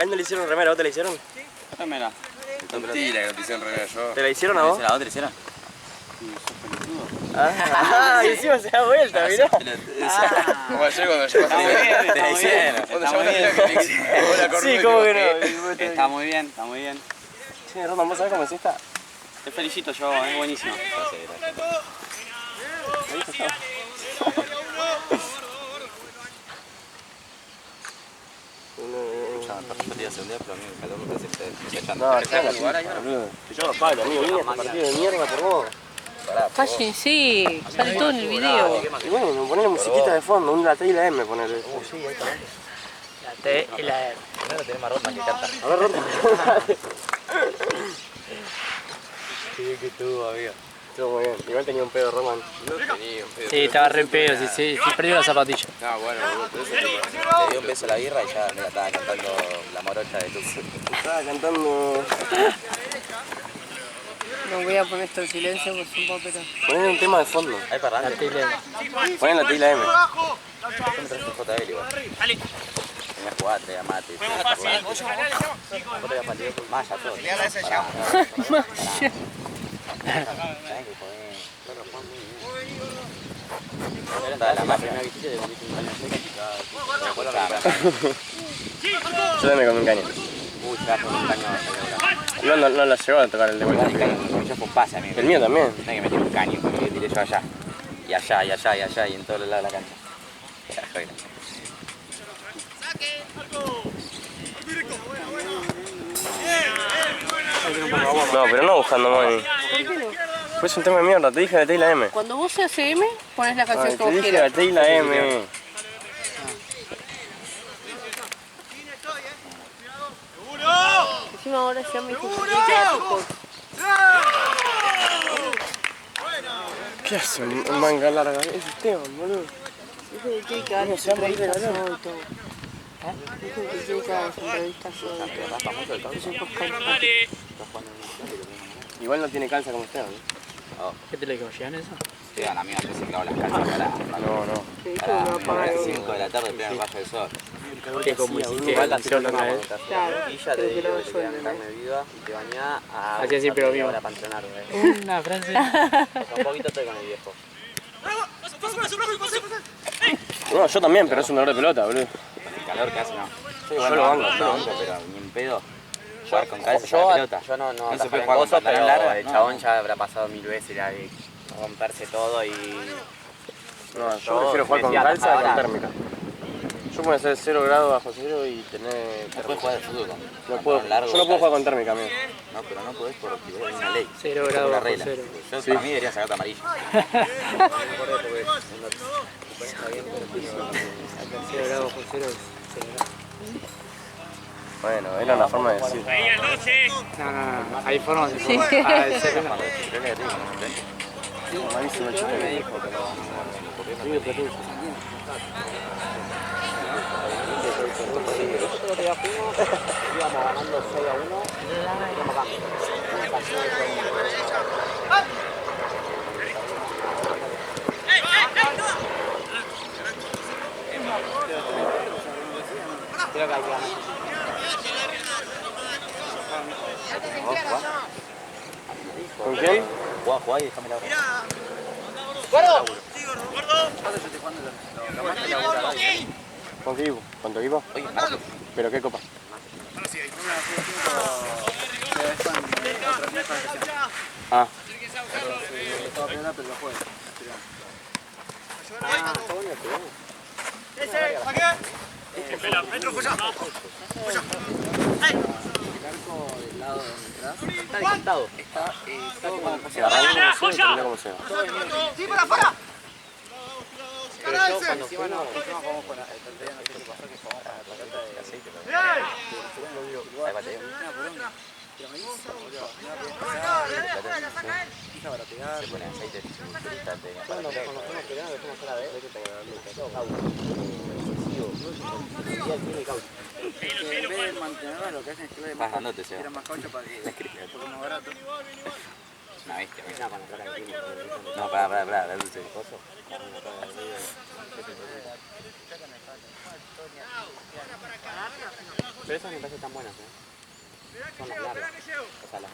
A él no le hicieron remera, ¿vos te la hicieron? Remera. Mentira que no te hicieron remera yo. ¿Te la hicieron a vos? ¿A vos te la hicieron? Ah, y encima se da vuelta, mirá. Como ayer cuando yo Te la hicieron. Está muy bien. Sí, ¿cómo que no? Está muy bien, está muy bien. Che, Roman, ¿vos sabés cómo es esta? Te felicito yo, es buenísimo. No, yo Pablo, amigo, vine a este partido de mierda por vos. Cállense, sale todo en el video. Y bueno, ponele musiquita de fondo, una T y la M, ponele. La T y la R. Primero tenés más Rotman que canta. A ver, Roman. Qué bien que estuvo, amigo. Estuvo muy bien. Igual tenía un pedo, Roman. No tenía un pedo. Sí, estaba re pedo, sí, perdió la zapatilla. Ah, bueno, pero eso te dio un beso a la birra y ya me la estaba cantando la morocha de Luz. Estaba cantando... No voy a poner esto en silencio por su papel. Ponele un tema de fondo. Hay parrante. La T y la R. Ponele la T y la M. Yo me traje un JL igual. Tenía jugar, traía mate. Vos traías partido con Maya, todo. Maya. Yo también comí un caño. Uy, ya con un caño. No la llegó a tocar el de vuelta. Yo fue un pase, amigo. El mío también. Tenía que meter un caño porque tiré yo allá. Y allá, y allá, y allá, y en todos los lados de la cancha. Era joya. No, pero no buscando money. Pues un tema de mierda, te dije la T y la M. Cuando vos seas M, pones la canción Ay, que te vos dije quieras. la T y la M. Encima ahora ya me dijo ¿Qué hace manga larga? Es Esteban, boludo. que tiene que dar No, se va a morir de entrevistas calor. hoy y todo. Dijo que tiene que dar entrevistas hoy. Igual no tiene calza como Esteban. ¿Qué te le digo, Gian, eso? Sí, a la mía yo se clavo las calzas No, no. Te dijo que no apaga para el 5 de la tarde, pleno rayo del sol. que como hiciste Igual la el sol otra vez. Claro, y ya te creo que digo no que te suena, dan carne viva y te bañás a Hacía siempre lo mismo. ahora para entrenar, güey. Una frase. Un poquito estoy con el viejo. No, yo también, pero es un dolor de pelota, boludo. Con el calor que hace, no. Yo Yo lo banco, pero ni en pedo. Jugar con calza Yo la pelota. no se puede en jugar con cosas, pantalón pero largo. el chabón ya habrá pasado 1000 veces ya de romperse todo y... No, yo prefiero jugar con calza que con térmica. Yo puedo hacer 0 grados bajo cero y tener... No puedes jugar de fútbol con No puedo, largo. yo no puedo jugar con térmica, amigo. No, pero no podés porque hay una ley. 0 Es grados una bajo regla. cero. Yo Sí. para mí debería sacarte amarillo. 0 grados bajo cero es 0 grados. Bueno, era una forma de decir. No, hay formas de Sí. Malísimo el chiste me dijo, íbamos ganando 6-1, íbamos acá. Creo que hay que ganar. ¿Con quién? Jugá y déjame la hora. ¿Con qué equipo? ¿Con tu equipo? Oye, martes. ¿Pero qué copa? Ah. Está descontado. Se agarra uno, no sé, depende cómo sea. Pero yo cuando fuimos jugamos con la tontería, no sé qué pasó, que jugamos con la pelota de aceite. Ahí va, te digo. Se pone aceite, Cuando nos fuimos peleando, dejamos fuera de él. En vez de mantenerlo, lo que hacen es que Vas dándote, Seba. tiran más caucho para que porque es más barato. Una bestia. No, pará, la dulce. Pero esas me parecen tan buenas, ¿eh? Son las largas. O sea, las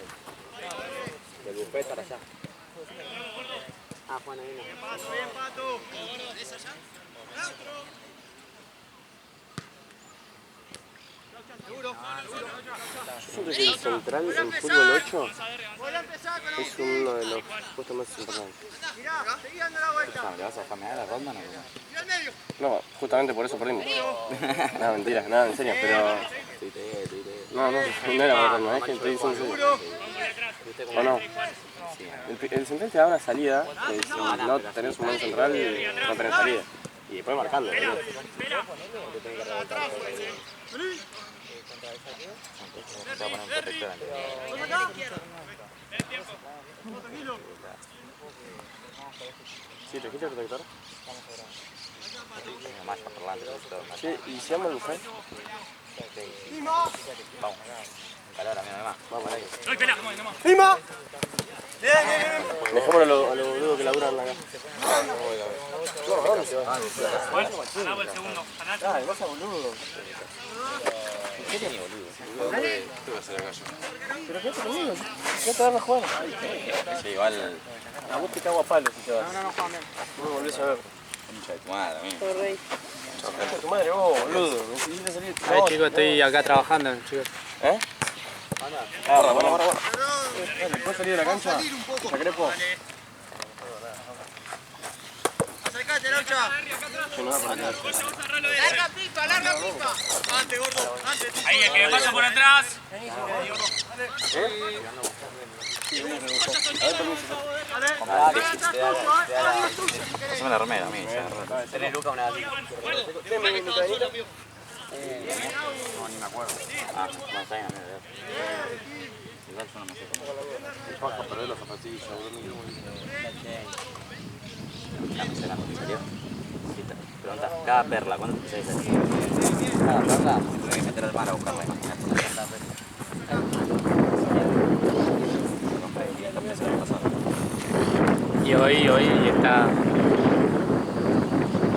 del buffet para allá. Ah, Juan, ahí no. Yo siento que el central en fútbol 8 es uno de los puestos más importantes. ¿Le vas a dejar mear la ronda o no? No, justamente por eso perdimos. No, mentira, nada, en serio, pero... No, no era verdad, es que estoy diciendo en serio. ¿O no? El central te da una salida, que si no tenés un buen central, no tenés salida. Y después marcando, ¿no? Se va a poner un protector antes. ¿Sí, trajiste el protector? Más para adelante, Che, ¿y si vamos al buffet? vamos. Calor, amigo, además. Vamos, ahí. ¡Lima! Dejémoslo a los boludos que laburan acá. No, ¿dónde se va? Ah, vas a boludo. ¿Qué tiene, boludo? ¿Qué va a hacer acá yo? Pero quédate conmigo, ya te vas a jugar. Sí, igual. A vos te cago a palos si te vas. No me volvés a ver. Concha de tu madre, amigo. Concha de tu madre, vos, boludo. Necesitas salir. Ay, chicos, estoy acá trabajando, chicos. ¿Eh? Barra. ¿Puedes salir de la cancha? ¿Sacrepo? Acercate, Laucha. Yo no va por acá. Larga pipa. Antes, gordo, antes. Ahí, el que me pasa por atrás. Haceme la remera, amigo. Tenés Luca una... No, ni me acuerdo. Ah, no, está bien, amigo. Igual yo no me sé cómo. Paja, perder las zapatillas, boludo. ¿La pizarra en serio? Sí, pregunta, cada perla, ¿cuánto te dice? Cada perla, tuve que meter al mar a buscarla, imagínate. Y hoy está...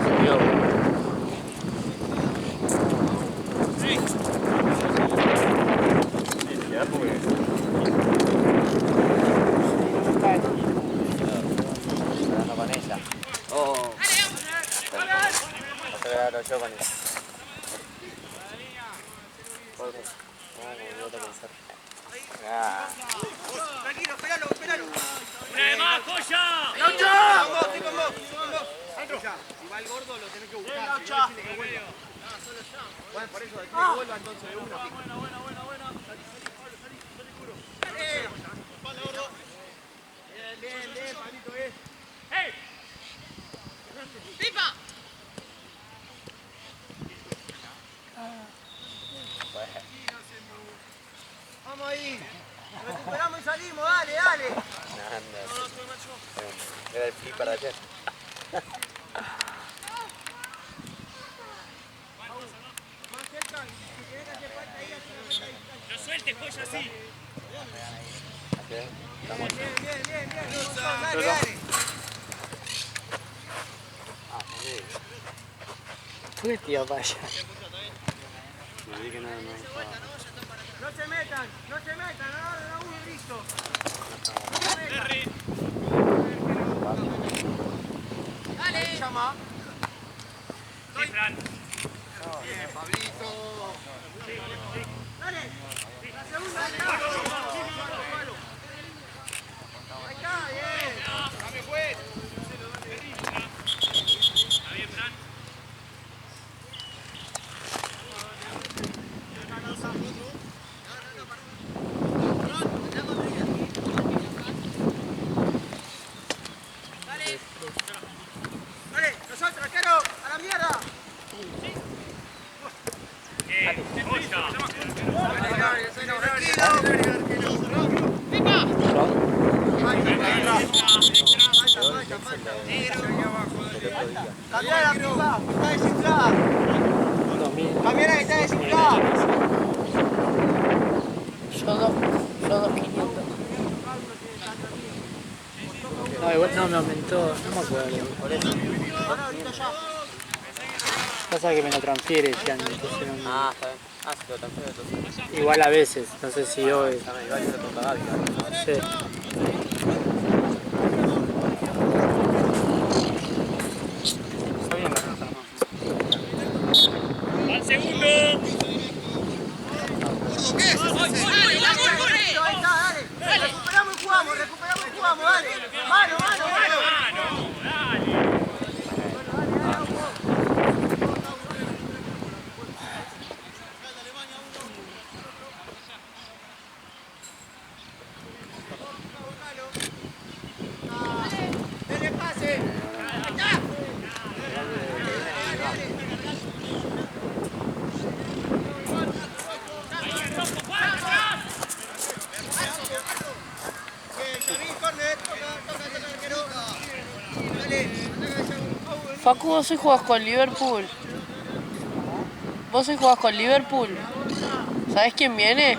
Subió. Hablando con ella. Oh. Pero yo con ella. Tranquilo, esperalo. ¡Una de más, Joya! ¡Laucha! Estoy con vos. Adentro. Si va el gordo, lo tenés que buscar. ¡Laucha! Bueno, por eso, que vuelva entonces de una. Bien, Pablito, ¡Hey! ¡Pipa! Vamos ahí. Recuperamos y salimos, dale. Era el flipper de ayer. Más cerca, si querés que hace falta ahí, ¡No sueltes, Joya, así! Bien. Dale. Fue tío, vaya. Me di que no estaba. No se metan, ahora uno listo. Dale. Llama. Sí, Fran. Bien, Pablito. Dale. La segunda, dale. Ahí está, bien. Dame juez. ¿Está bien, Fran? Dale, nosotros, arquero, a la mierda. Joya. Dale, igual no, me aumentó, no me acuerdo. Pasa que me lo transfiere ya, entonces no. Ah, está bien. Ah, si lo transfiero entonces. Igual a veces, no sé si hoy. Igual yo lo tengo pagado. Sí. Está bien, Al segundo. Recuperamos y jugamos, dale. Mano, mano, mano. Dale pase. Facu, vos hoy jugás con Liverpool. Vos hoy jugás con Liverpool. ¿Sabés quién viene?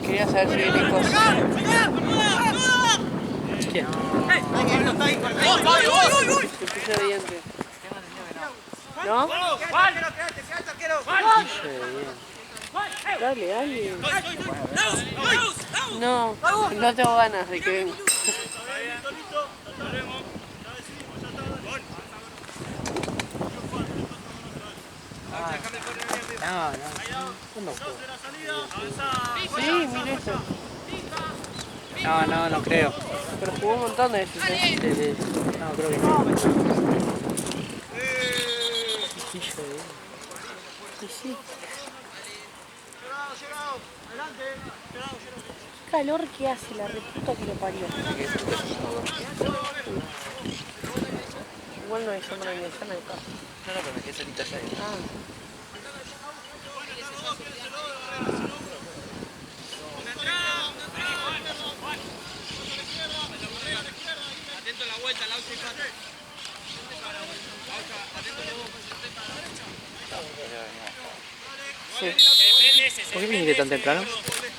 Quería saber si viene cosas. ¿Quién? Se puso evidente. ¿No? Dale, dale. No, no tengo ganas de que venga. No juego. Sí, mira esto. No creo. Pero jugó un montón de veces. Sí, sí. No, creo que no. Y sí. Qué calor que hace, la reputa que lo parió. Igual no hay sombra ni ventana acá. No, pero me quedé solita allá. Atento a la vuelta, la 8 y 4. ¿Por qué viniste tan temprano?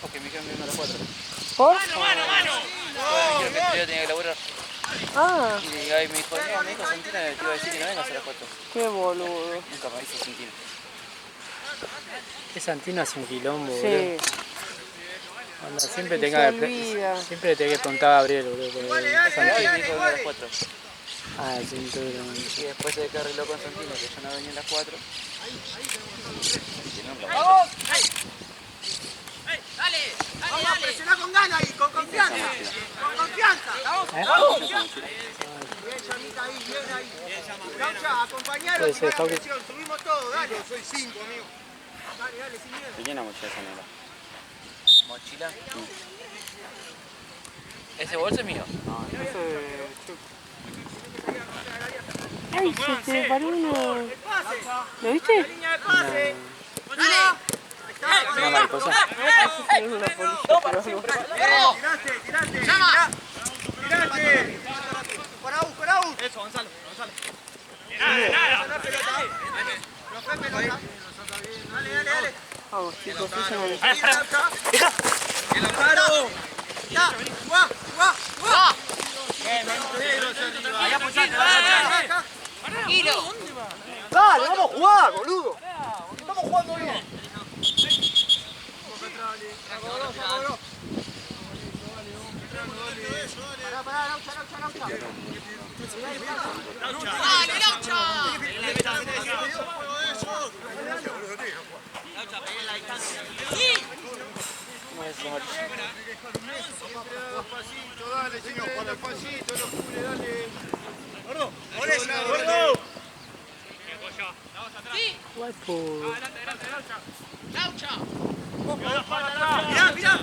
Porque me dijeron que no a las 4. ¿Por? ¡Mano! Me dijeron que yo tenía que laburar. Ah, Y ahí me dijo, no, me dijo Santina, te iba a decir que no vengas a las 4. qué boludo. Nunca me hizo Santina. Es Santino hace un quilombo, Sí. boludo. Cuando siempre Se tenga olvida. siempre le tengo que preguntar a Gabriel, boludo. Porque Ahí Santino. me dijo que a las 4. Ah, el cinturón. Y después se arregló con Santino, que yo no venía a las 4. ¡Vamos! Vamos a presionar con ganas y con confianza. Con confianza. Bien, Llamita, ahí, bien ahí. Gaucha, acompañaros Puede y ser, para la Facu. presión. Subimos todo, dale. Soy 5, amigo. Dale, sin miedo. Tenía una mochila esa negra. ¿Mochila? ¿Ese bolso es mío? Ay, se te paró uno. ¿Lo viste? Línea de pase. Una mariposa. Es una policía. Tirate. Tirate. Paraú. Eso, Gonzalo. La pelota. Profe, pelota. Dale. Vamos, chicos, eso no El amparo. Ya, jugá. Ahí apoyate, dale, vamos a jugar, boludo. Estamos jugando bien. Pará, Laucha. ¡Dale, Laucha! Despacito, dale, señor, despacito, no cubre, dale. Gordo. Guapo. Laucha. Mirá.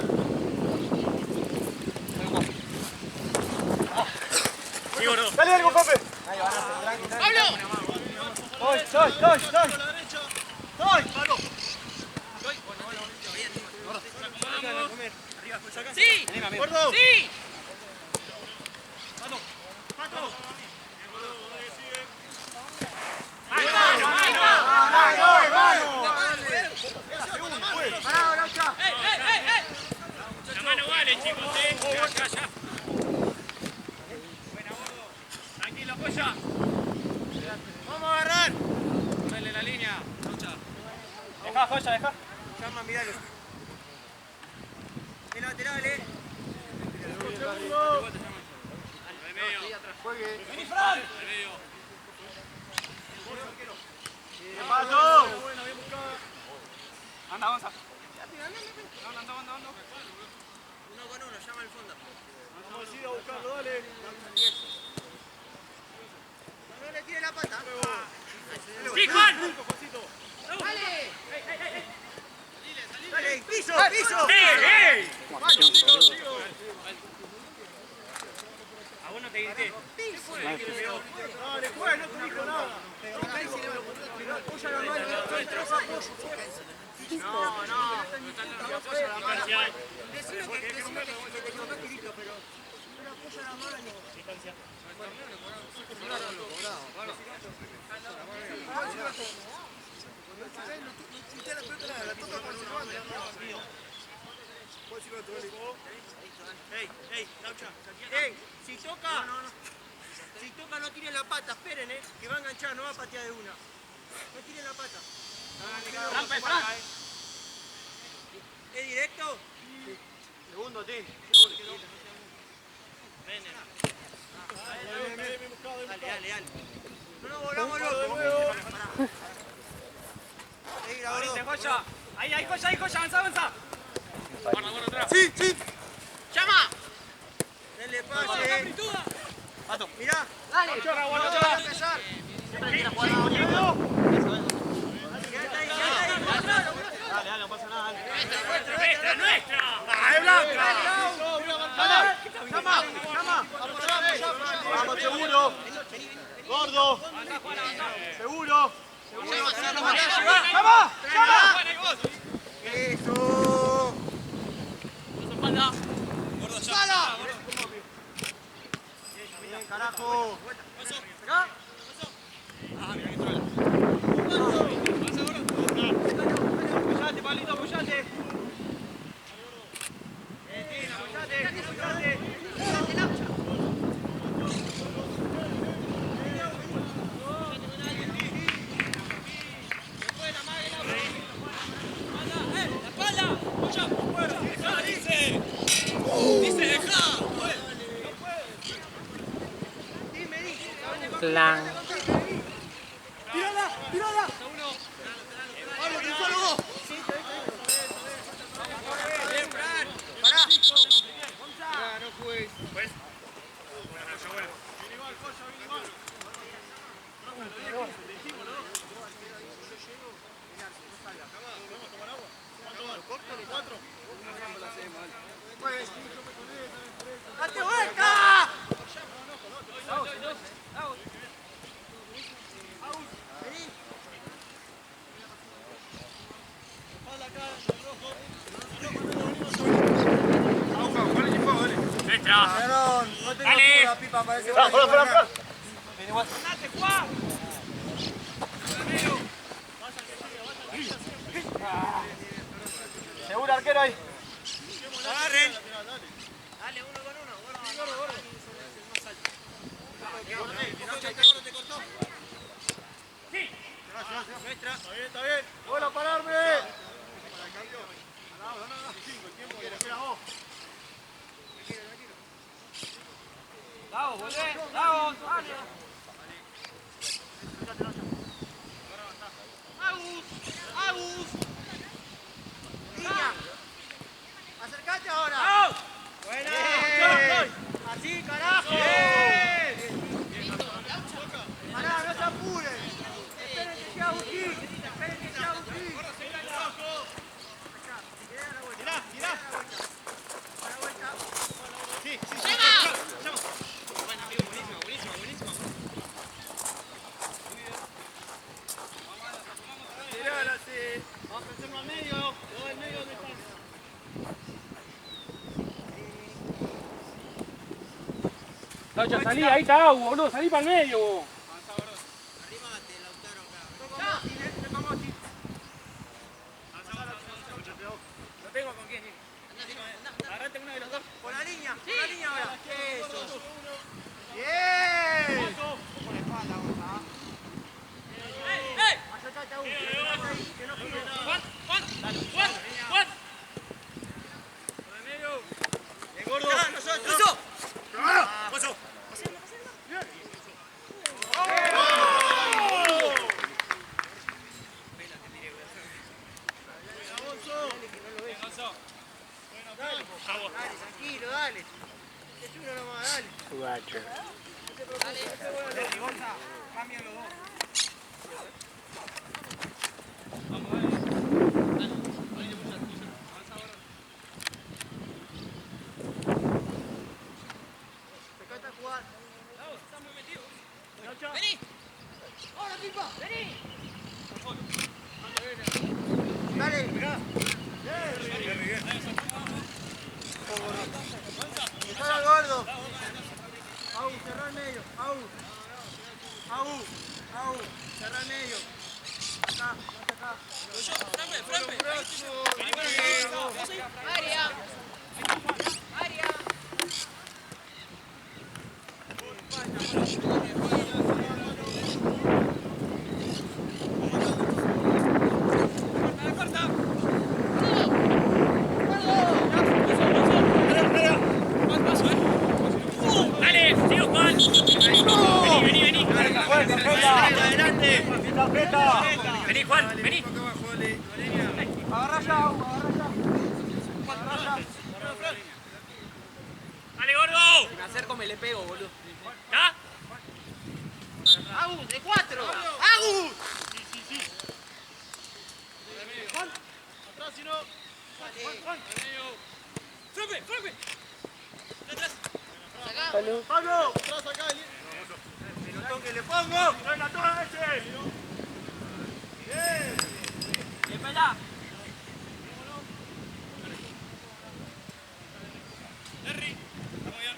Sí, gordo. Dale algo, Pepe. ¡Pablo! Soy. ¡Sí! ¡Gordo! ¡Sí! ¡Pará, Laucha! La mano vale, chicos. Deja, Joya, deja. Llama, miralo. El lateral, Juegue. Vení, Fran. ¿Qué pasó? Anda, avanza. Anda. 1 con 1, llama al fondo. Vamos a ir a buscarlo, dale. No le tire la pata. ¡Sí, Juan! ¡Dale! ¡Dale! ¡Piso! ¡Piso! ¡Ey! A vos no te grité. Dale, juega, no te dijo nada. Apoya la mano, Decirlo que te equivocaste listo, pero no apoya la mano. Ey, Laucha. Ey, si toca, no tiren la pata, esperen, que va a enganchar, no va a patear de una. No tiren la pata. ¿Es directo? Segundo, Tim. Dale. No nos volvamos locos. Ahorita, Joya. Ahí, Joya, avanza. Guarda, atrás. Sí. ¡Llama! Denle pase. Mirá. Dale. Guarda. Dale, no pasa nada. ¡Nuestra! ¡Es blanca! ¡Llama! Vamos, seguro. Gordo. Seguro. ¡Llama! ¡Eso! ¡Sala! Bien, carajo. ¿Acá? Apoyate, Pablito, apoyate. Apoyate. Plan. ¡Tirala! Pablo, que solo vos. Pará. No juegues. ¡Date vuelta! ¡Nuestra! No tengo Dale. la pipa, parece. ¡Fuera! Seguro, arquero ahí. Agarren. Dale, 1 con 1. ¿Te cortó? Sí. Nuestra. Está bien. ¡Hola, pararme! Vamos, volvé. Vamos, dale. ¡Agus! ¡Niña! ¡Acercate ahora! ¡Vamos! ¡Buena! ¡Bien! ¡Así, carajo! ¡Bien! ¡Pará, no se apuren! ¡Esperen que sea Agustín! Mirá. A la vuelta. Sí. Bueno, amigo, buenísimo. Tirala, sí. Vamos a hacerlo al medio. Todo el medio donde están. Laucha, salí, ahí está, boludo, salí para el medio. Arrímate, Lautaro, acá. No tengo con quién ir. Agarrate uno de los dos. Con la línea ahora. Eso. Bien. Con la espalda, ahora. Acercate a uno. Que no gire. Roger. Vení. Ahora, Pipa, vení. Dale. Está el gordo. Au, cerrá el medio. Au. Cerrá el medio. Acá, acá. Área. Área. Dale, sigo Juan. Vení, vení. Adelante. Vení, Juan, vení. Agarrá ya, Au, Dale, gordo. Si me acerco me le pego, boludo. ¿Ya? Agus, de 4. ¡Agus! Atrás, si no. ¡Frope, frope! Salud. ¡Pablo! ¡Atrás acá! ¡Pelotón que le pongo! ¡Venga, toda ese! Espera. Terry, vamos bien.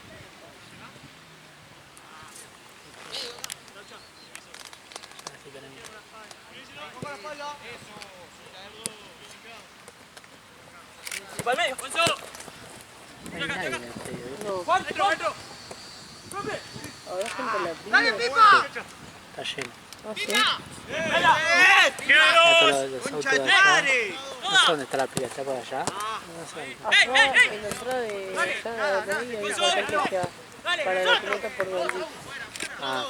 Así tenemos. ¡Con la espalda! ¡Para el medio! ¡Gonzalo! No hay nadie en el estadio, ¿eh? No, ¡Juan, dentro, dentro! ahora gente la ¡Dale, pide. Pipa! Está lleno. Ah, sí. ¡Quedaros! Todos los ¡Concha autos de de allá. madre! No sé dónde está la pila, está por allá. No sé. Acá en la entrada de allá de la liga hay una estrategia para la pelota por Valdivia. Ah,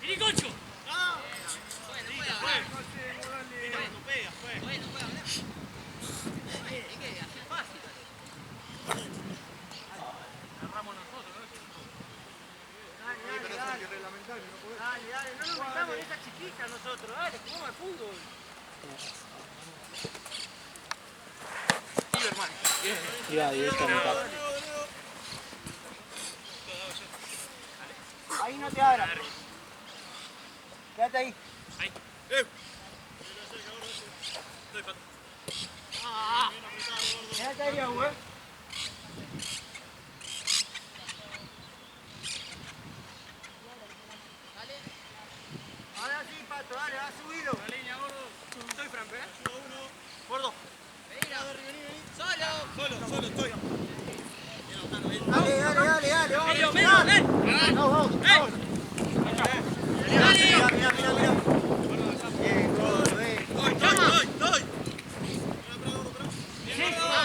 ¡Vení, Concho! Dale, no nos metamos en esa chiquita nosotros, dale, jugamos al fútbol. iba directo a mitad. Ahí no te abras. Quédate ahí. Ahí. Quédate ahí, güey. Ahora sí, Pato, dale, ha subido. La línea, gordo. Estoy, Fran, ¿eh? Gordo. Solo estoy. Dale, vamos. Medio, medio, Vamos. Mira. Bien, gordo, Estoy.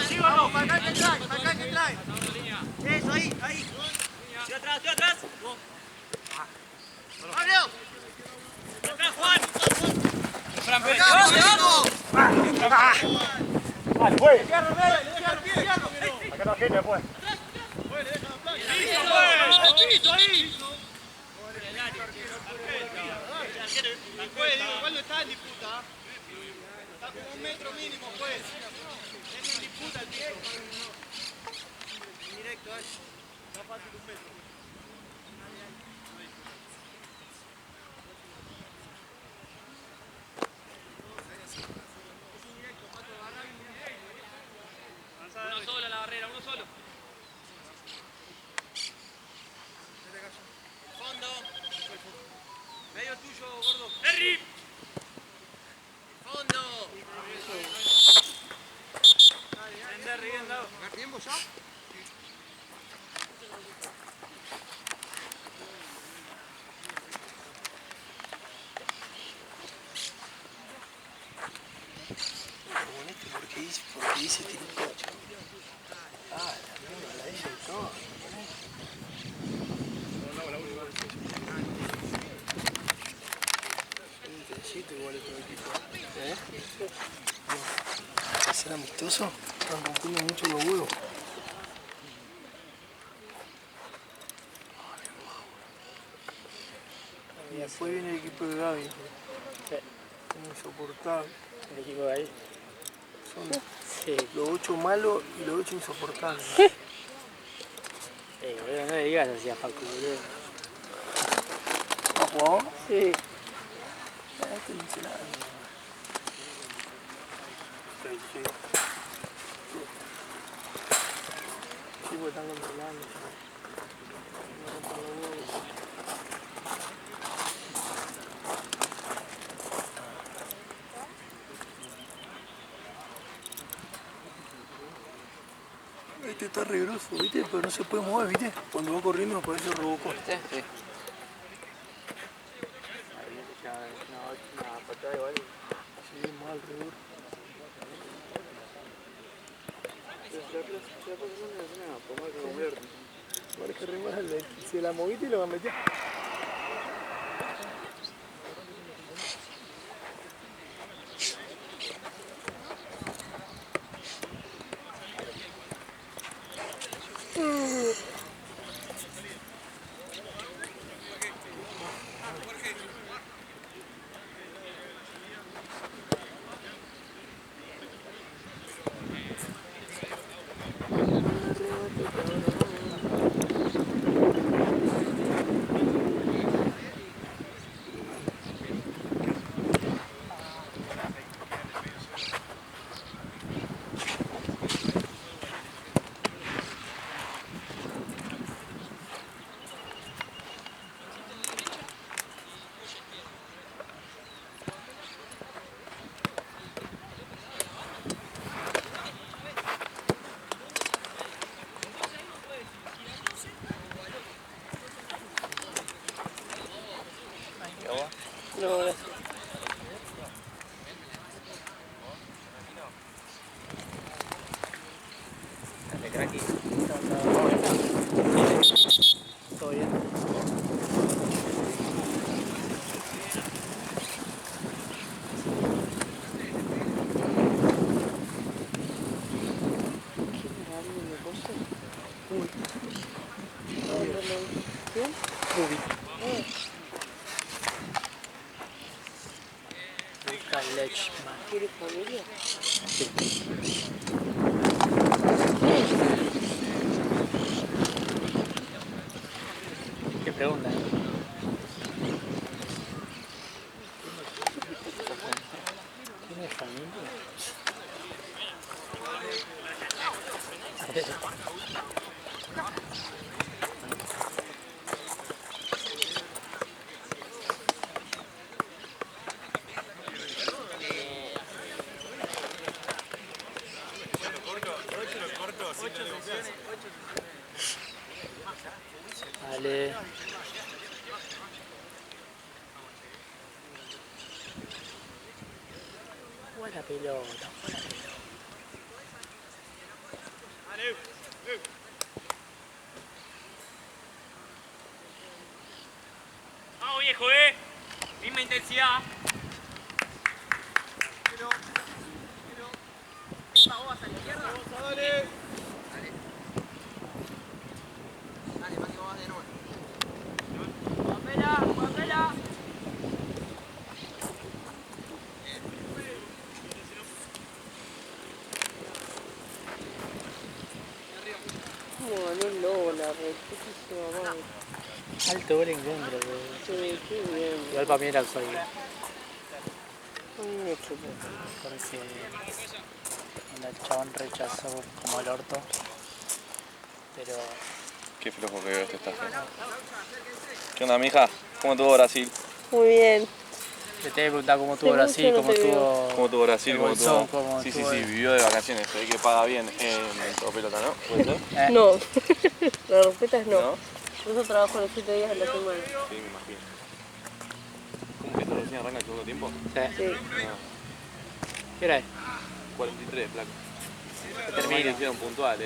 Sí, vamos. Para acá que trae. Eso, ahí. Estoy atrás. ¡Pablo! Atrás, Juan. Fran, Acá no tiene, pues. Pito ahí. Igual no está en disputa. Está como 1 metro mínimo, pues. Es en disputa el piso. Directo, más fácil 1 metro. Uno solo a la barrera, uno solo. Fondo. Medio tuyo, gordo. Terry. Fondo. Bien dado. ¿Bien vos ya? ¿Por qué dice tiene un coche? Ah, la pasó? Están rompiendo mucho los huevos. Y después viene el equipo de Gaby. Insoportable. El equipo de ahí. Son los 8 malos y los 8 insoportables. Boludo, no le digas así a Facu, boludo. ¿Ha jugado? Sí. Este no hice nada. Sí, porque están controlando. Este está re grosso, ¿viste? Pero no se puede mover, ¿viste? Cuando va corriendo me parece Robocop. ¿Viste? Sí. Una patada igual. Sí, mal, re duro. Parece re mal, si la moviste y lo va a meter. No, gracias. Dale, cracky. Todo bien. ¿Quieres familia? ¿Qué pregunta? ¿Tiene familia? Vale. Buena pelota, buena pelota. Vamos viejo, misma intensidad. ¿Vos a la izquierda? Dale. Dale, Mati, vos vas de nuevo. ¡Papela! ¡Papela! ¿Cómo ganó el lobo la resputísima madre? Alto gol en contra, boludo. Sí, qué bien. Igual para mí era offside. A mí me chupó. Porque el chabón rechazó como el orto. Pero Qué flojo que veo este está. ¿Qué onda, mija? ¿Cómo estuvo Brasil? Muy bien. te tengo que preguntar cómo estuvo Hace Brasil, mucho no cómo te estuvo. ¿Cómo estuvo Brasil? el ¿Cómo bolsón, estuvo? cómo Sí, estuvo el- vivió de vacaciones. Se ve que paga bien en todo pelota, ¿no? ¿Puede ser? No, las respetas no. ¿No? Por eso trabajo los 7 días a la semana. Sí, me imagino. ¿Cómo que esto recién arranca el segundo tiempo? Sí. Sí. ¿Qué hora es? 43, flaco. Que Termina. termina. Hicieron puntual,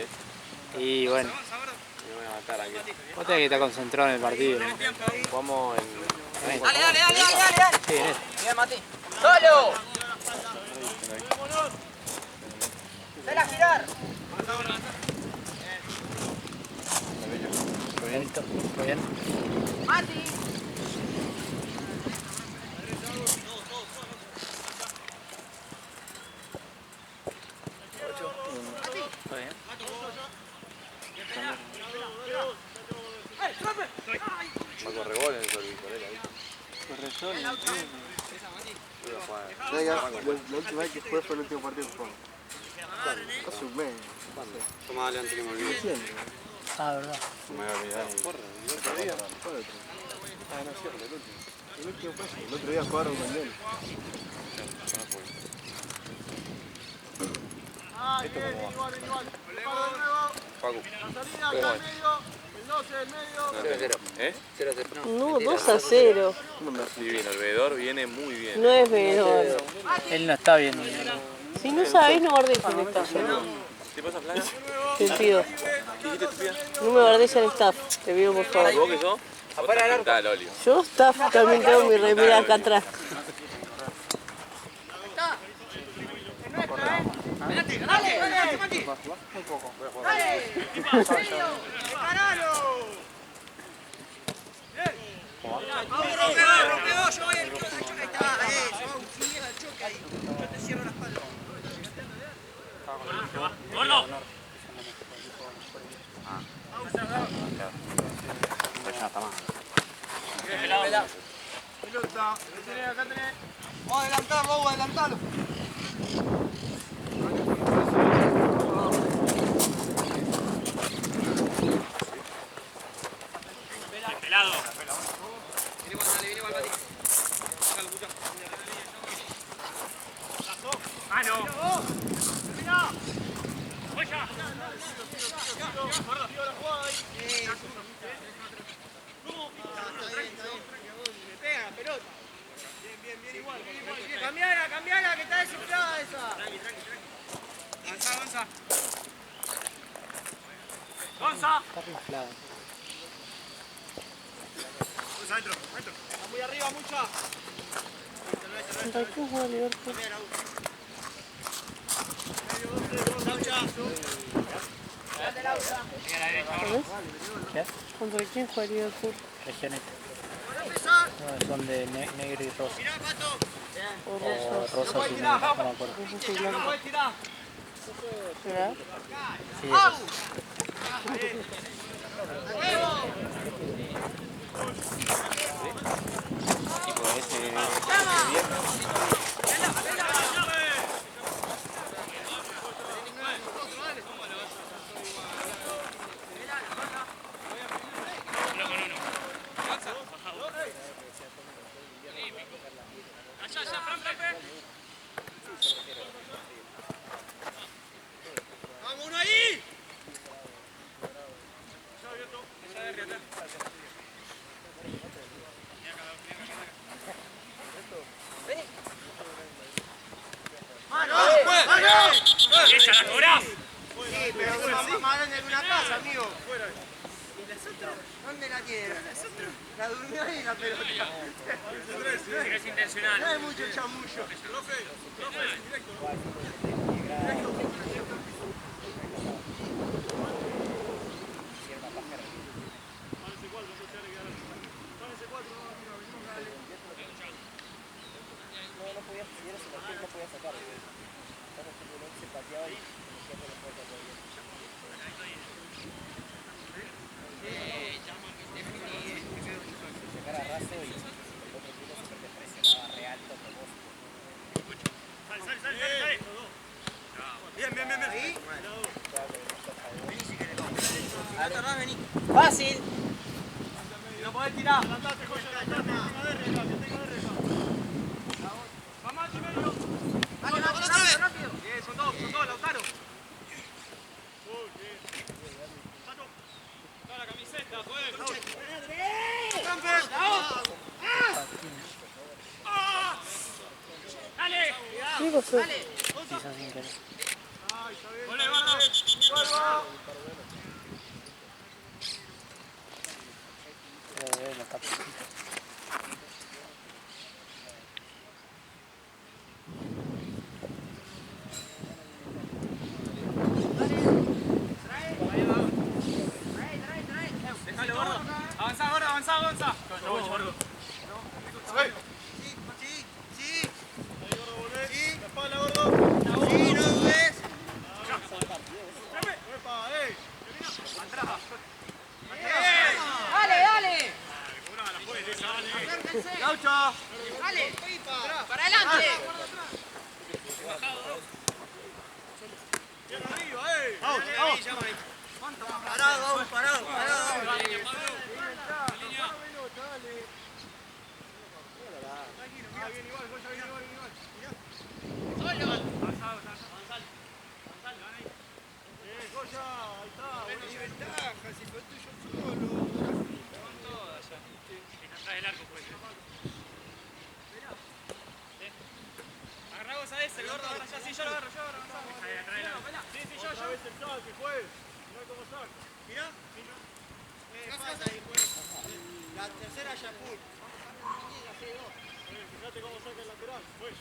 Y bueno, Me voy a matar aquí. vos tenés que estar concentrado en el partido. ¿No? Jugamos en... Dale, dale, dale, dale, dale. Sí, en eso. Bien, Mati. ¡Solo! ¡Dale a girar! Muy bien. ¡Mati! Muy bien. Va a correr gol en el Solvicorela, ¿viste? La última vez que jugué fue el último partido que jugamos. Hace un mes. Toma, dale antes que me olvide. Ah, verdad. No me voy a olvidar. El otro día. Ah, no es cierto, el último. El último fue ese. El otro día jugaron con él. ¿Esto cómo va? Facu. ¿Cómo es? 0-0. ¿Eh? 0-0. No, 2-0. ¿Cómo andás? Divino, el veedor viene muy bien. No es menor. Él no está bien. Si no sabés, no guardés el staff. ¿Qué pasa, Flaca? Te pido. ¿Qué dijiste, Tupia? No me guardés el staff. Te pido por favor. ¿Vos qué sos? Afuera el arco. Dale, Olio. Yo staff también tengo mi remera acá atrás. ¡Dale, dale, Mati! Muy poco. ¡Dale! ¡Paralo! Rompe vos, yo voy al choque. Ahí está, eso. Si llega el choque ahí. Yo te cierro la espalda. ¡Gordo! Está más. Pelota. Acá tenés. Vamos a adelantarlo, vamos a adelantarlo. Pelado. Mano. ¡Huella! Me pega la pelota. Bien, igual. Cambiala, que está desinflada esa. Avanza. Gonza. Está riflado. Está muy arriba, mucha. ¿Contra quién juega Liverpool? ¿Sabés? ¿Qué? ¿Contra quién juega Liverpool? Regioneta. No, son de negro y rosa. O O rosa. rosa y negro, no me acuerdo. Rosa y blanco. ¿Verdad? Sí, eso. ¡Vamos, uno ahí! ¡Esa la cobrás! Sí, pero más grande que una casa, amigo. ¿Y las otras? ¿Dónde la tiene? La durmió ahí la pelota. Es intencional. No hay mucho chamullo. Ahí. Vení si querés. No tardás, vení. ¡Fácil! No podés tirar. Rápido. Bien, son dos, Lautaro. La camiseta, pues. ¡Dale! ¿Qué pasó? Quizás sin querer. ¡Volé, Gordo! No está poquito. Parado, parado. Agarra vos a ese, gordo, agarra ya, sí, yo lo agarro. Ahí, atrás del arco. Sí, yo. Mirá. Falta ahí, pues. La tercera ya full. Fíjate cómo saca el lateral, pues.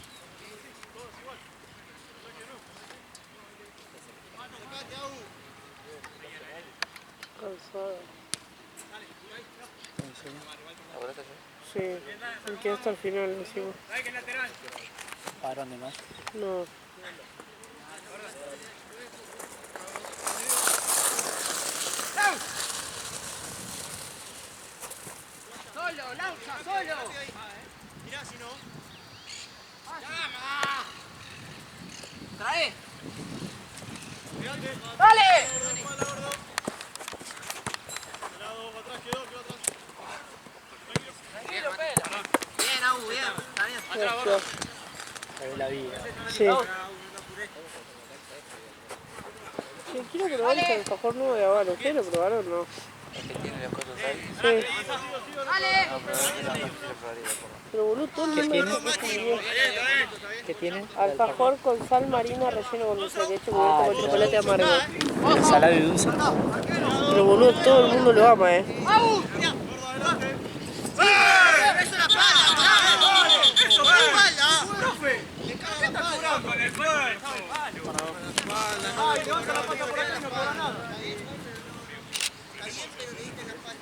Todos igual. Sacate, Agu. Cansado. ¿Ahora te hace? Sí, me quedé hasta el final encima. Dale que es lateral. Parón de más. No. Solo, Laucha, solo. Mirá si no. ¡Llama! ¡Trae! ¡Dale! Tranquilo, pela. Bien, Agu, bien. Está bien. Gracias. Ahí la vida. Sí. Sí, quiero probar el alfajor nuevo de Habano. ¿Quiero probarlo o no? Es que tiene las cosas ahí. Sí. ¡Dale! No, pero yo no quiero probar ir Pero boludo, todo el ¿Qué mundo tiene? dice que bien. ¿Qué tiene? Alfajor con sal marina relleno con dulce de leche cubierto con chocolate amargo. Salado y dulce. Pero boludo, todo el mundo lo ama, ¡Agu! ¡Eso la pala! ¡Eso, la pala! ¡Profe! ¡Le caga la pala! Con el palo. ¡Ay, levanta la pata por acá y no cobra nada! Está bien, pero le diste la pala.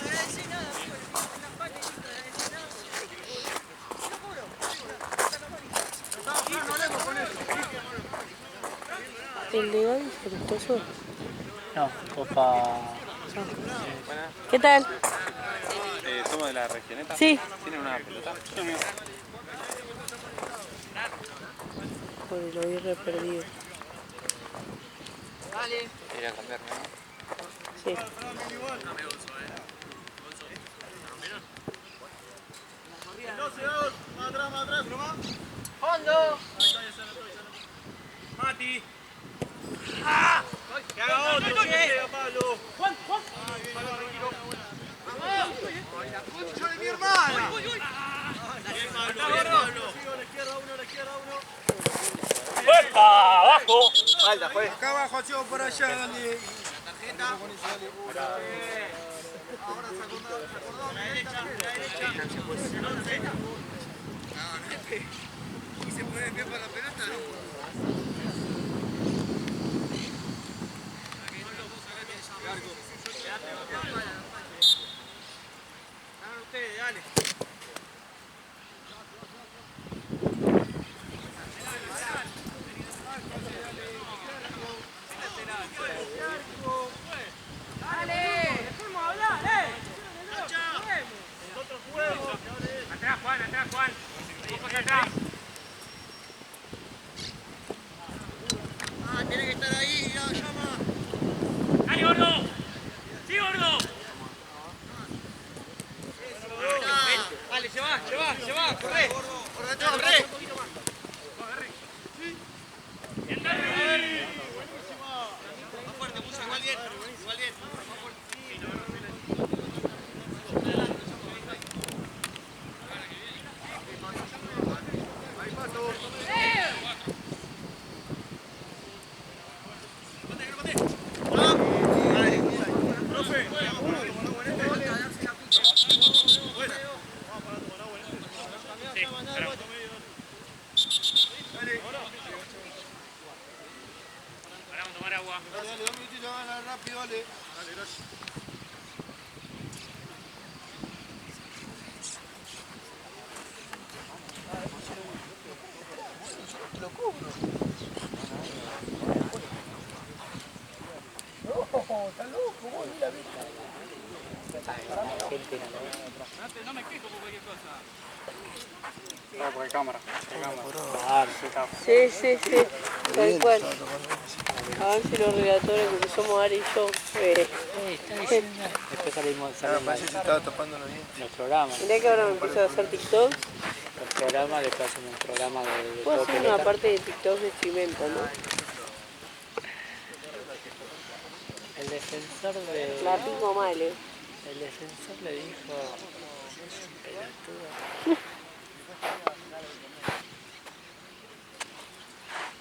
Agradece nada, amigo. Le diste la pala y no agradece nada. No cobro. No hablemos con eso. El legal fructoso. No, copa. ¿Qué tal? ¿Somos de la regioneta? Sí. ¿Tiene una pelota? Porque lo vi re perdido. Dale. Ir a cambiarme, ¿no? Sí. ¡Fondo! Mati. Que haga otro, que sea, Pablo. Juan. ¡La concha de mi hermana! Bien, Pablo, bien, Pablo. Sigo a la izquierda, uno. ¡Puerta! ¡Abajo! Falta, pues. Acá abajo, sigo por allá, dale. Tarjeta. Ahora se acordó. La derecha. ¿Y se pone de pie para la pelota? Hagan ustedes, dale. Atrás, Juan. Ojo acá atrás. Ah, tiene que estar ahí, ya, llama. ¡Dale, gordo! ¡Sí, gordo! Dale, lleva, corre. Corre, corre. ¡Bien, dale! Más fuerte, puso igual bien. Ahí paso. Vamos a tomar agua. Dale, 2 minutitos, gana rápido, dale. Dale, gracias. Está loco, vos, ni la vista. Argentina, No me quejo por cualquier cosa. no, porque cámara. Claro, sí, está. Sí, sí, sí, tal cual. A ver si los relatores, porque somos Ari y yo, Después salimos Parece que se estaba tapando la bien. los programas. mirá que ahora me empiezo a hacer TikToks. Los programas, después hacemos un programa de Puedo todo hacer una pelota. parte de TikToks de Cimento, ¿no? El defensor de... La pico mal, El defensor le dijo... Pelotudo.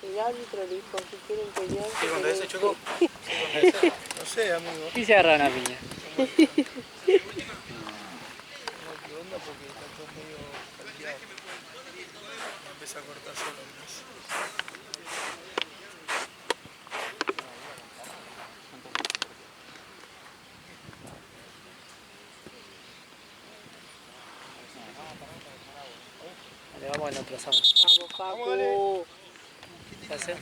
El árbitro le dijo, si quieren pelear... ¿Sí, cuando ese chocó? No sé, amigo. Y se agarra una piña. No, ¿qué onda? Porque está todo medio caldeado. Empieza a cortar solo. Le vamos en otra zona. Vamos, Facu. ¿Ya sé?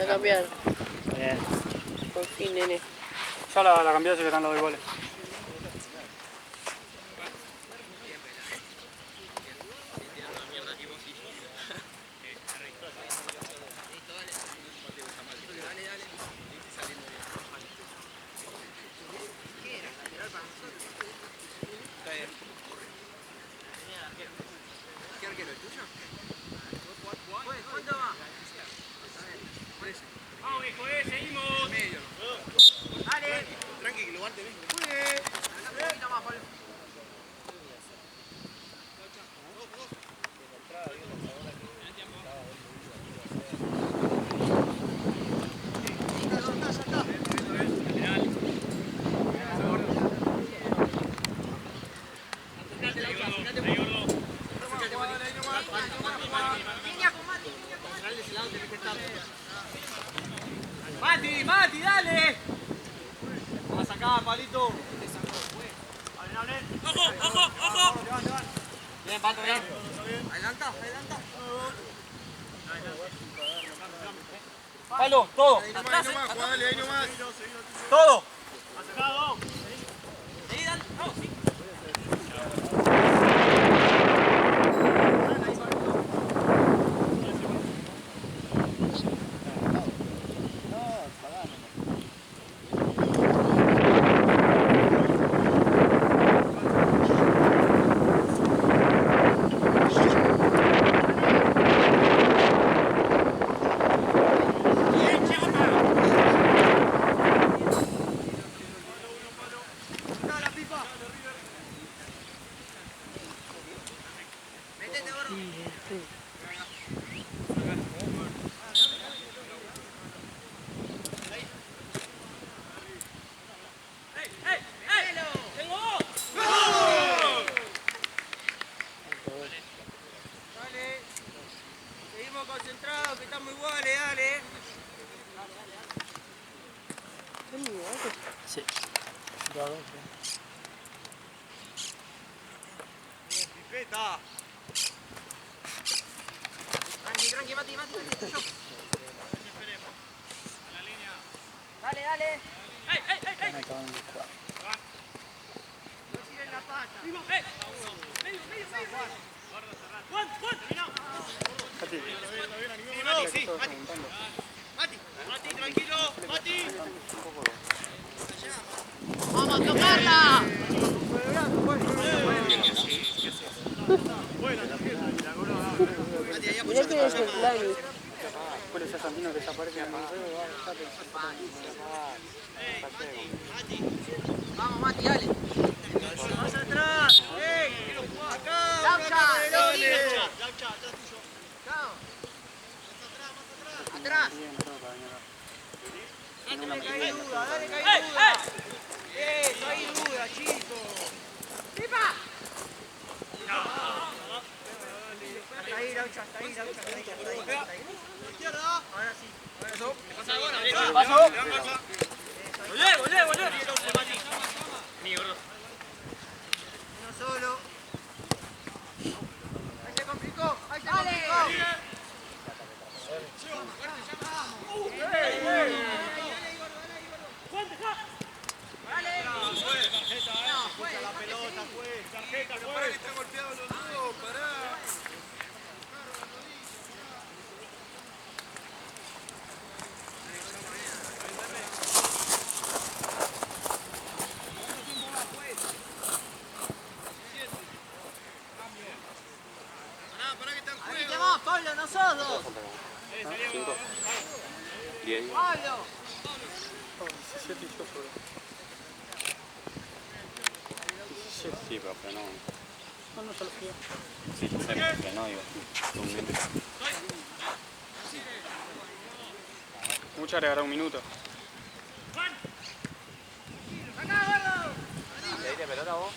A cambiar. Bien. Por fin, nene. Ya la cambiaste que están los goles. Vamos, viejo, seguimos. Dale. Tranqui, que lo guarde bien. Mati, Mati, dale. Vamos acá, Pablito. Ojo, ojo, ojo. Bien, Pato, bien. Adelanta, adelanta. Palo, todo. Ahí nomás, dale, ahí nomás. Todo. Ahí, dale. Vamos, sí. Seguimos concentrados, que estamos iguales, dale. Sí. Pipeta. Tranqui, tranqui, Mati, Mati. Dale, dale. Me acaban de jugar. No tiren la pata. Juan, Juan. Mati, sí, Mati. Mati, Mati, tranquilo, Mati. ¡Vamos a tocarla! Mirá que es el plan. Después ese Santino que desaparece en el museo, Vamos, Mati, dale. Más atrás. ¡Ey! Acá. Laucha, Laucha, atrás tuyo. Chao. Más atrás. Atrás. Dale, caí duda, dale, caí duda. Caí duda, chico. ¡Pipa! Hasta ahí, Laucha, hasta ahí, Laucha, hasta ahí. Ahora sí. Eso. ¿Qué pasa ahora? Pasó. Volé. Uno solo. Ahí se complicó. Ahí se complicó. Dale. digo. Pablo. 17 y yo solo. 17. Sí, pero frenó. No, no, ya lo fui. Sí, ya sé, frenó, digo. Mucha agregará un minuto. ¿Le pelota vos?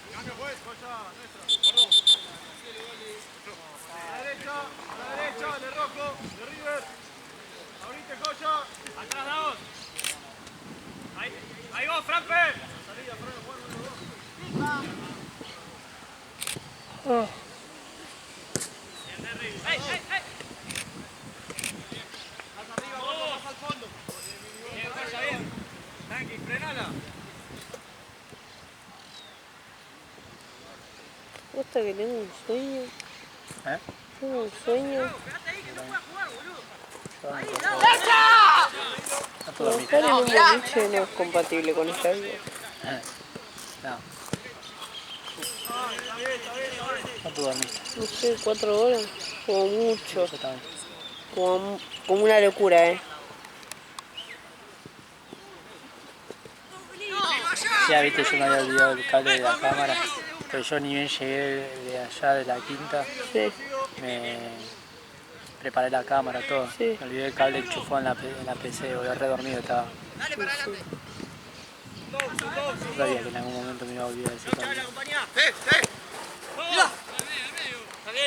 A la derecha, de Rojo, de River. Ahorita Joya. Atrás, Davos. Ahí vos, Franpe. Salida, Fran, Juan, Oh. ¡Ey! más arriba, Rojo, más al fondo. Bien, vaya bien. Tranqui, frenala. Gusta que tengo un sueño. ¿Eh? Tengo un sueño. Quédate ahí que no puedas jugar, boludo. A toda mi. Estar en un boliche no es compatible con esta vida. No. A toda mi. No sé, 4 horas. Como mucho. Yo también. Como una locura, Ya viste, yo me había olvidado el cable de la cámara. Pero yo ni bien llegué de allá de la quinta, Sí. me preparé la cámara, todo. Sí. Me olvidé el cable enchufado en la PC, volví re dormido estaba. Dale para adelante. Yo sabía que en algún momento me iba a olvidar ese cable.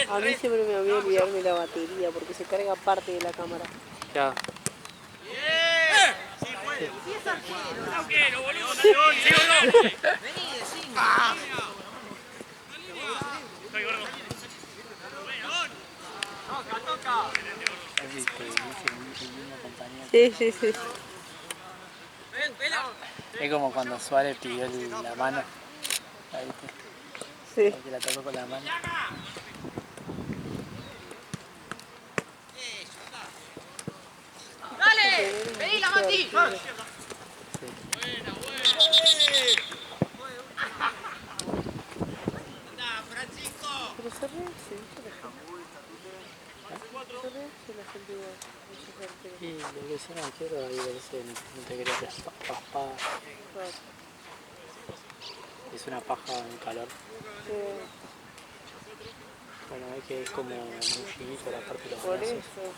A mí siempre me olvidó olvidarme la batería porque se carga parte de la cámara. Ya. Arquero, boludo. ¿Sí o no? Vení de 5. Estoy gordo. Es viste, dice el mismo compañero. Sí. Ven, vela. Es como cuando Suárez pidió la mano. Ahí viste. Sí. Porque la tocó con la mano. Dale. Vení la Mati. Pero se rehace, ¿viste la gente? Se rehace la gente igual. Y lo que hicieron ayer ahí parece no te quería paspar. Es una paja en calor. Bueno, es que es como muy finito la parte de los Por brazos. eso.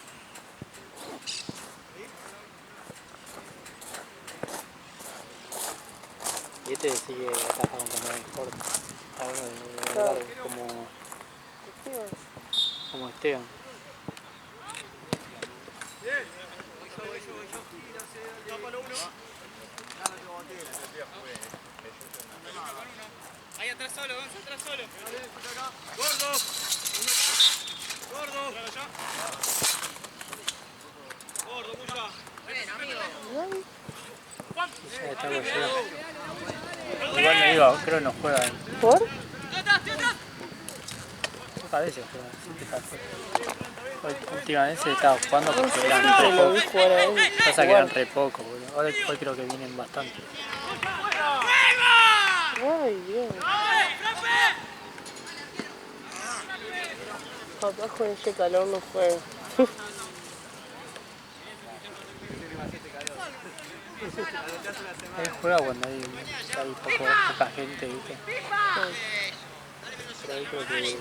Y este sigue acá con pantalón corto. Está bueno de largo, como Esteban. Ahí atrás solo, vamos atrás solo. Gordo. Gordo. Gordo, Muya. Bien, amigo. Ya está algo llega. Igual me digo, creo que no juega. ¿Por? Pocas veces juega, siempre está fuera. Últimamente se estaba jugando porque eran Siempre re lo vi pocos. jugar a él. Pasa que eran re pocos, boludo. Ahora hoy creo que vienen bastante. Ay, Dios. Papá con este calor no juega. Él juega cuando hay poca gente, ¿viste? Pero ahí creo que...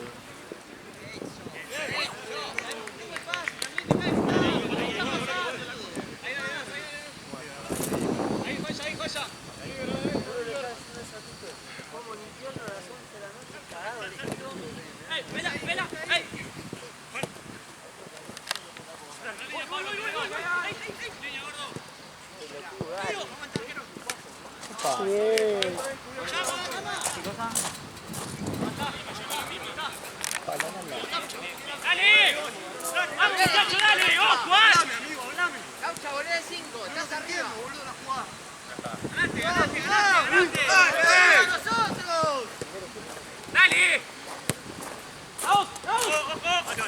Ahí, joya. Vela. Ey. Bien. ¡Dale! ¡Vamos, muchacho, dale! ¡Vos, Juan! Gaucha, volé de 5. Estás arriba. Boludo, la jugada. ¡Adelante! ¡Dale! ¡Nosotros! ¡Dale! ¡Vamos! ¡Acá!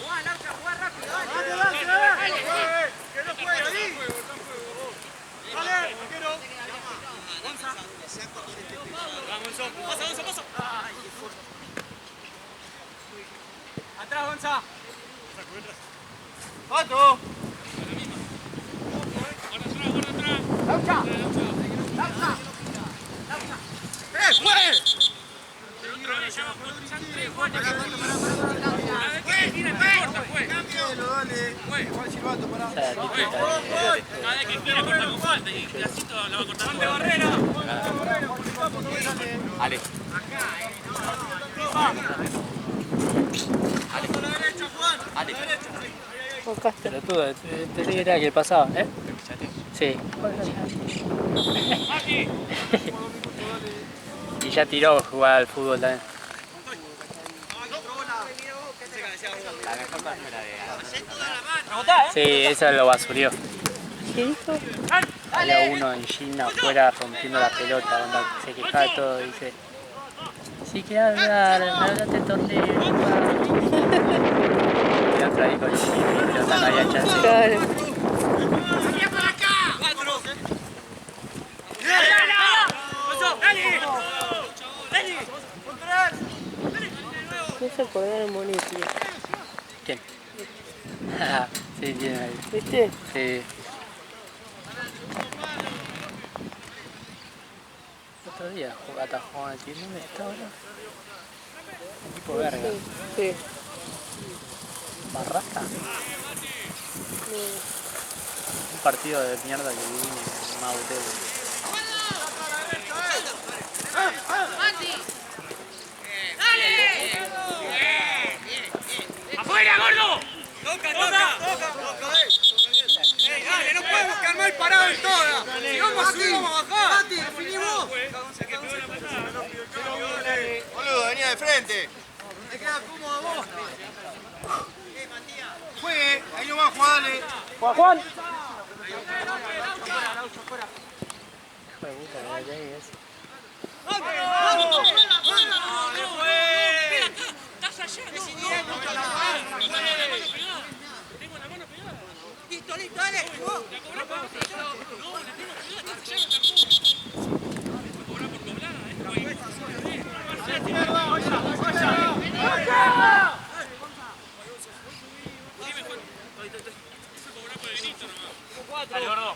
Juan, Laucha, jugá rápido. ¡Dale! ¡Que no juegue ahí! ¡Dale! ¡Arquero! Vamos, Gonzo. Pasa. Atrás, Gonza. ¡Pato! Laucha. ¡Juez! Cámbialo, dale. Juan Silvato, pará. Cada vez que quiera cortar con falta y Casito la va a cortar con barrera. Ale. Ale. Pero tú, te era que pasaba, ¿eh? Sí. Y ya tiró jugar al fútbol también. La mejor manera de Sí, eso lo basurió. ¿Qué dijo? Había uno en China afuera rompiendo la pelota, cuando se quejaba de todo, dice: si quieres hablar, háblate torneo. Y otra dijo: sí, mi pelota no había chance. Claro. No se acordaron Monetti. ¿Quién? Sí, tiene ahí. ¿Viste? Sí. Otro día atajó aquí, ¿dónde está ahora? Tipo verga. Sí. Barraca. Un partido de mierda que vi en Mauteo. ¡Afuera, gordo! ¡Toca! Dale, no podemos quedar mal parados en todas. Si vamos a subir, vamos a bajar. Mati, definimos. Boludo, venía de frente. Te queda cómodo vos. Juegue, ahí no va a jugar, dale. ¡Juan! Hijo de puta, ¿qué es? Listo, dale. Dale, gordo.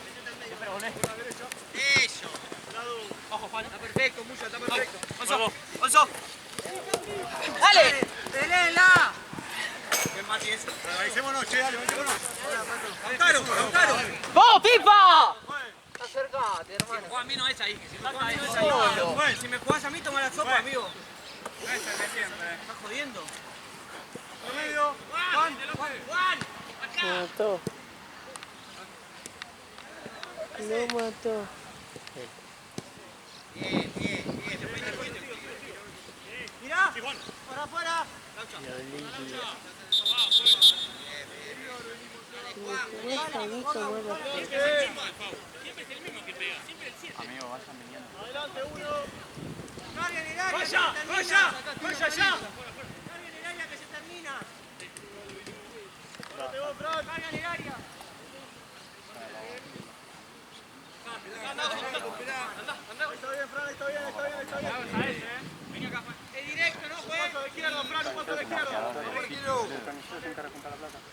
Eso. Ojo, Juan. Está perfecto, Mucha, está perfecto. Onzo. ¡Dale! ¡Telela! ¿Qué más es? Organicémonos, che, dale, organicémonos. Caro. ¡Vos, Pipa! Acércate, hermano. Juan, vino esa ahí. Si me jugás a mí, toma la sopa, amigo. ¿Estás jodiendo? Promedio. Juan. Mató. Lo mató. Bien. Mirá. Para afuera. Amigo, vayan viniendo. Adelante uno. Carga en el área. ¡Vaya ya! Carga en el área que se termina. Carga en el área. Está bien, Fran, está bien. Venga acá, Es directo, ¿no, juez? Paso de izquierda, Fran, paso de izquierda.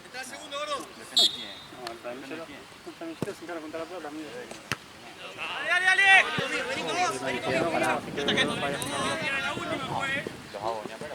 Está el segundo, gordo. ¿Depende de quién? No, el planillero se encarga contra la plata, amigo. Dale! Vení con vos. Los hago venir para